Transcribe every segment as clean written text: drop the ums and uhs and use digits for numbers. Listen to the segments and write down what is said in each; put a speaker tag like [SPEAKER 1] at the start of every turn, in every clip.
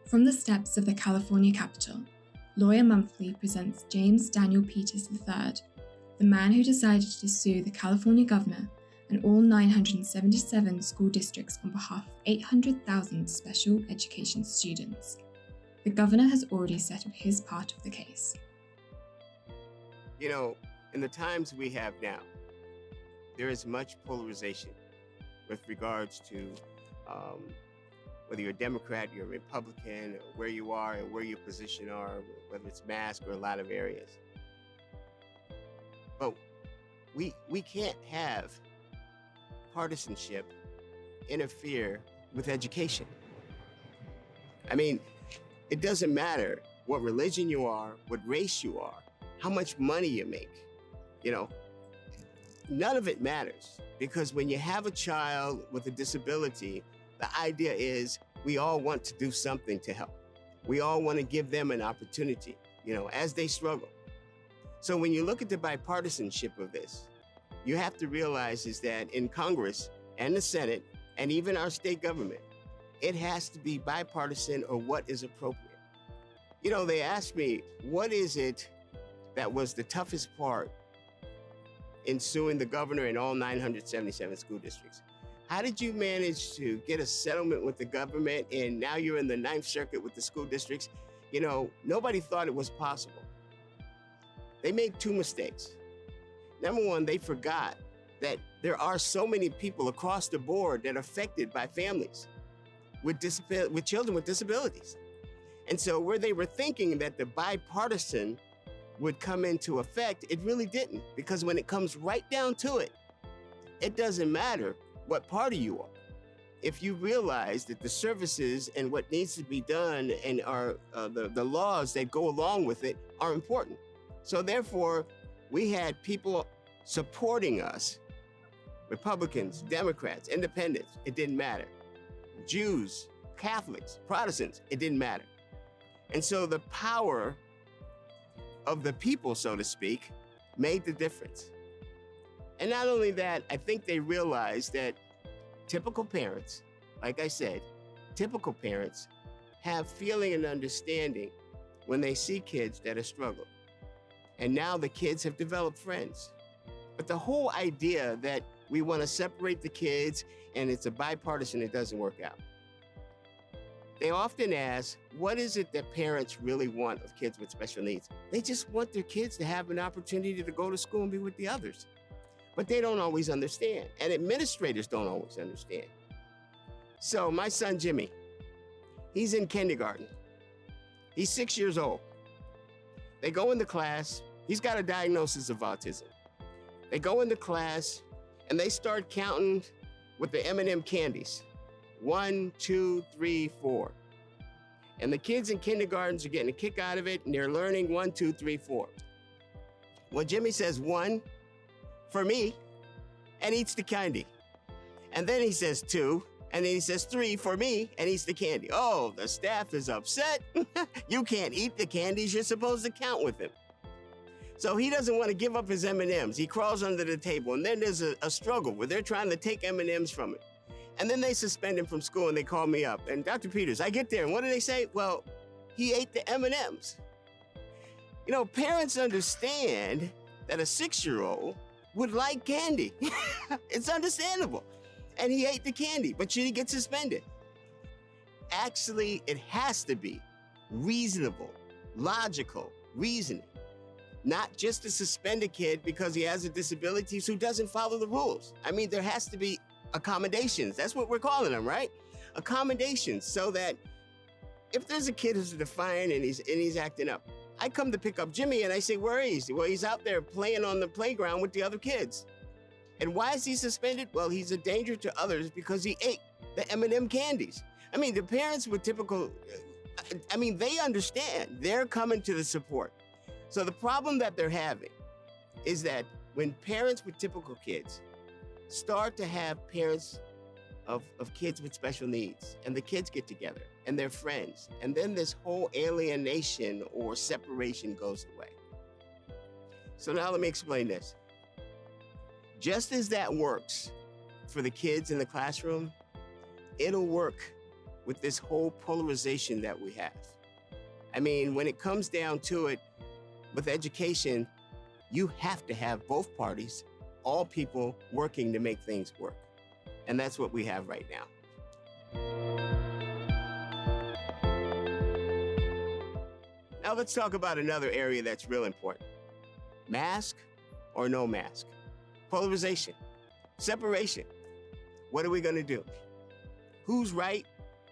[SPEAKER 1] From the steps of the California Capitol, Lawyer Monthly presents James Daniel Peters III, the man who decided to sue the California governor and all 977 school districts on behalf of 800,000 special education students. The governor has already settled his part of the case.
[SPEAKER 2] You know, in the times we have now, there is much polarization with regards to whether you're a Democrat, you're a Republican, or where you are and where your position are, whether it's mask or a lot of areas. But we can't have partisanship interfere with education. I mean, it doesn't matter what religion you are, what race you are, how much money you make, none of it matters, because when you have a child with a disability, the idea is we all want to do something to help. We all want to give them an opportunity, as they struggle. So when you look at the bipartisanship of this, you have to realize is that in Congress and the Senate and even our state government, it has to be bipartisan or what is appropriate. They asked me, what is it that was the toughest part in suing the governor and all 977 school districts? How did you manage to get a settlement with the government and now you're in the Ninth Circuit with the school districts? Nobody thought it was possible. They made two mistakes. Number one, they forgot that there are so many people across the board that are affected by families with children with disabilities. And so where they were thinking that the bipartisan would come into effect, it really didn't, because when it comes right down to it, it doesn't matter what party you are. If you realize that the services and what needs to be done and the laws that go along with it are important. So therefore, we had people supporting us, Republicans, Democrats, Independents, it didn't matter. Jews, Catholics, Protestants, it didn't matter. And so the power of the people, so to speak, made the difference. And not only that, I think they realized that typical parents, like I said, typical parents have feeling and understanding when they see kids that are struggling. And now the kids have developed friends. But the whole idea that we want to separate the kids and it's a bipartisan, it doesn't work out. They often ask, what is it that parents really want of kids with special needs? They just want their kids to have an opportunity to go to school and be with the others. But they don't always understand, and administrators don't always understand. So my son, Jimmy, he's in kindergarten. He's 6 years old. They go into class. He's got a diagnosis of autism. They go into class, and they start counting with the M&M candies. 1, 2, 3, 4. And the kids in kindergartens are getting a kick out of it, and they're learning 1, 2, 3, 4. Well, Jimmy says 1 for me and eats the candy. And then he says 2, and then he says 3 for me and eats the candy. Oh, the staff is upset. You can't eat the candies. You're supposed to count with him. So he doesn't want to give up his M&Ms. He crawls under the table, and then there's a struggle where they're trying to take M&Ms from him. And then they suspend him from school, and they call me up. And Dr. Peters, I get there, and what do they say? Well, he ate the M&Ms. Parents understand that a 6-year-old would like candy. It's understandable. And he ate the candy, but should he get suspended? Actually, it has to be reasonable, logical reasoning. Not just to suspend a kid because he has a disability who doesn't follow the rules. I mean, there has to be accommodations. That's what we're calling them, right? Accommodations, so that if there's a kid who's defiant and he's acting up, I come to pick up Jimmy and I say, where is he? Well, he's out there playing on the playground with the other kids. And why is he suspended? Well, he's a danger to others because he ate the M&M candies. I mean, the parents with they understand. They're coming to the support. So the problem that they're having is that when parents with typical kids start to have parents of kids with special needs, and the kids get together and they're friends, and then this whole alienation or separation goes away. So now let me explain this. Just as that works for the kids in the classroom, it'll work with this whole polarization that we have. I mean, when it comes down to it, with education, you have to have both parties, all people working to make things work. And that's what we have right now. Now let's talk about another area that's real important. Mask or no mask? Polarization, separation. What are we gonna do? Who's right?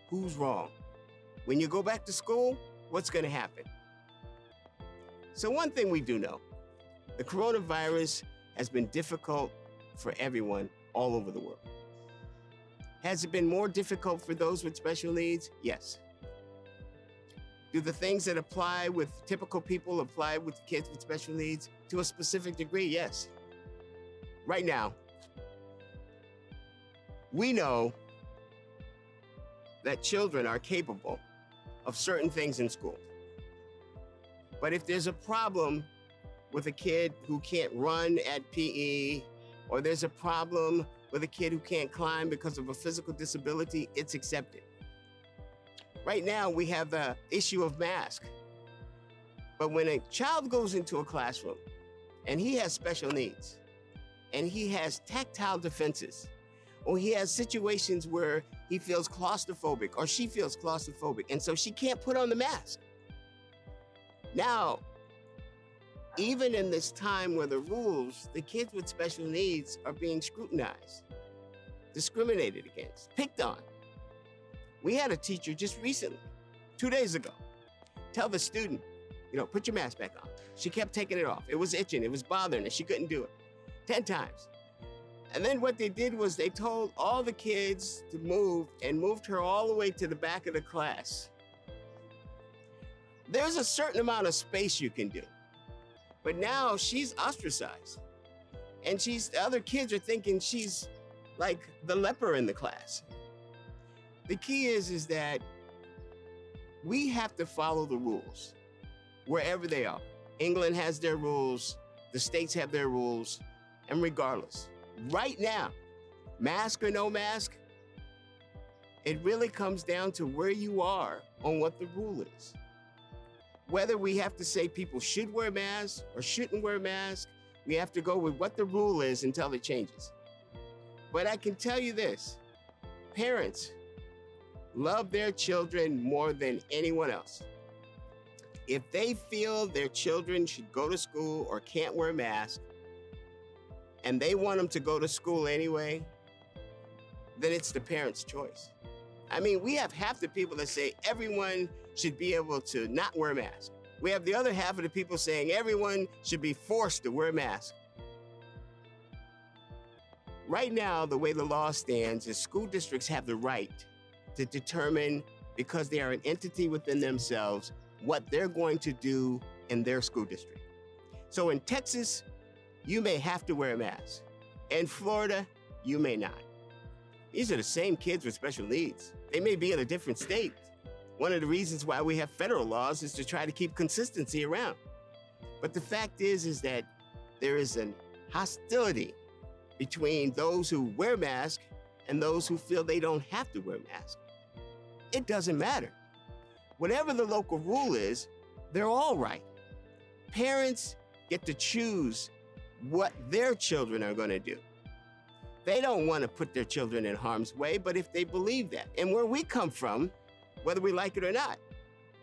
[SPEAKER 2] Who's wrong? When you go back to school, what's gonna happen? So one thing we do know, the coronavirus has been difficult for everyone all over the world. Has it been more difficult for those with special needs? Yes. Do the things that apply with typical people apply with kids with special needs? To a specific degree, yes. Right now, we know that children are capable of certain things in school. But if there's a problem with a kid who can't run at PE, or there's a problem with a kid who can't climb because of a physical disability, it's accepted. Right now, we have the issue of mask. But when a child goes into a classroom and he has special needs, and he has tactile defenses, or he has situations where he feels claustrophobic or she feels claustrophobic, and so she can't put on the mask. Now, even in this time where the kids with special needs are being scrutinized, discriminated against, picked on. We had a teacher just recently, 2 days ago, tell the student, put your mask back on. She kept taking it off. It was itching, it was bothering her, she couldn't do it 10 times. And then what they did was they told all the kids to move and moved her all the way to the back of the class. There's a certain amount of space you can do. But now she's ostracized. And the other kids are thinking she's like the leper in the class. The key is that we have to follow the rules wherever they are. England has their rules, the states have their rules, and regardless, right now, mask or no mask, it really comes down to where you are on what the rule is. Whether we have to say people should wear masks or shouldn't wear masks, we have to go with what the rule is until it changes. But I can tell you this, parents love their children more than anyone else. If they feel their children should go to school or can't wear masks, and they want them to go to school anyway, then it's the parent's choice. I mean, we have half the people that say everyone should be able to not wear masks. We have the other half of the people saying everyone should be forced to wear masks. Right now, the way the law stands is school districts have the right to determine, because they are an entity within themselves, what they're going to do in their school district. So in Texas, you may have to wear a mask. In Florida, you may not. These are the same kids with special needs. They may be in a different state. One of the reasons why we have federal laws is to try to keep consistency around. But the fact is that there is an hostility between those who wear masks and those who feel they don't have to wear masks. It doesn't matter. Whatever the local rule is, they're all right. Parents get to choose what their children are going to do. They don't want to put their children in harm's way, but if they believe that, and where we come from, whether we like it or not,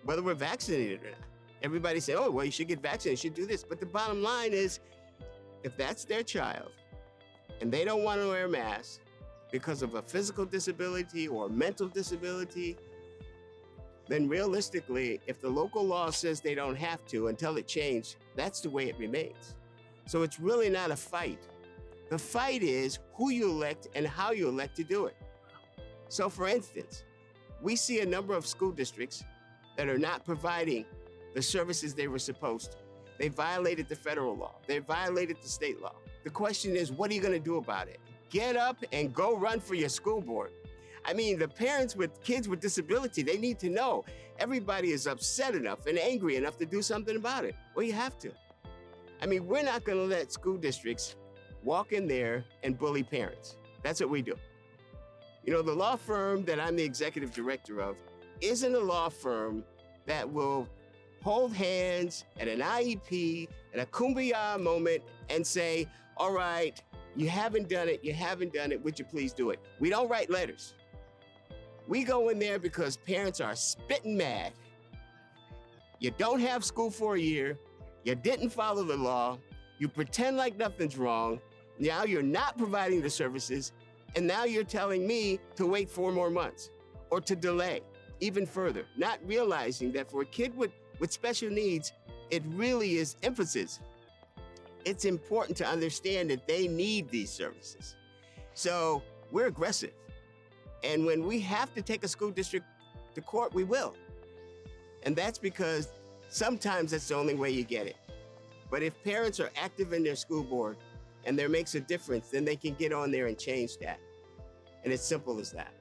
[SPEAKER 2] whether we're vaccinated or not, everybody say, oh, well, you should get vaccinated, you should do this. But the bottom line is, if that's their child and they don't want to wear a mask because of a physical disability or mental disability, then realistically, if the local law says they don't have to until it changed, that's the way it remains. So it's really not a fight. The fight is who you elect and how you elect to do it. So for instance, we see a number of school districts that are not providing the services they were supposed to. They violated the federal law. They violated the state law. The question is, what are you going to do about it? Get up and go run for your school board. I mean, the parents with kids with disability, they need to know everybody is upset enough and angry enough to do something about it. Well, you have to. I mean, we're not going to let school districts walk in there and bully parents. That's what we do. You know, the law firm that I'm the executive director of isn't a law firm that will hold hands at an IEP, at a kumbaya moment, and say, all right, you haven't done it, would you please do it? We don't write letters. We go in there because parents are spitting mad. You don't have school for a year, you didn't follow the law, you pretend like nothing's wrong, now you're not providing the services, and now you're telling me to wait 4 more months or to delay even further, not realizing that for a kid with special needs, it really is emphasis. It's important to understand that they need these services. So we're aggressive. And when we have to take a school district to court, we will. And that's because sometimes that's the only way you get it. But if parents are active in their school board and there makes a difference, then they can get on there and change that. And it's simple as that.